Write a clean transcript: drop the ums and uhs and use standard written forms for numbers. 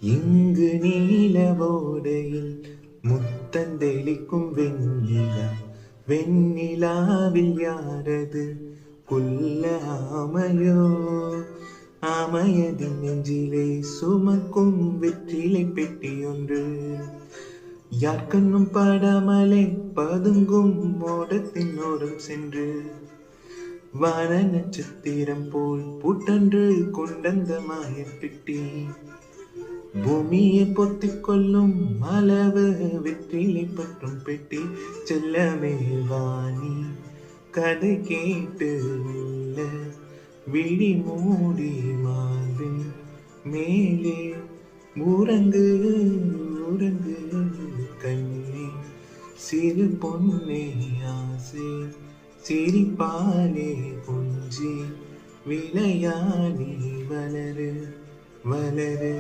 இங்கு நீலவோடையில் முத்தந்தெளிக்கும் வெண்ணிலா, வெண்ணிலாவில் யாரது கொல்ல ஆமையோ? ஆமையதின் நெஞ்சிலே சுமக்கும் வெற்றிலை பெட்டியொன்று, யார்கண்ணும் படாமலே பதுங்கும் மோடத்தின் ஓரம் சென்று, வான நட்சத்திரம் போல் பூட்டன்று கொண்டந்த மாயப்பெட்டி, பூமியை பொத்திக் கொள்ளும் அளவு வெற்றிலை பற்றும் பெட்டி. செல்லமே வாணி கதை கேட்டு உள்ள விழி மூடி மார்பின் மேலே உறங்கு உறங்கு கண்ணே, சிறு பொன்னே ஆசை சிரிப்பாலே கொஞ்சி விளையாடி வளரு வளரு.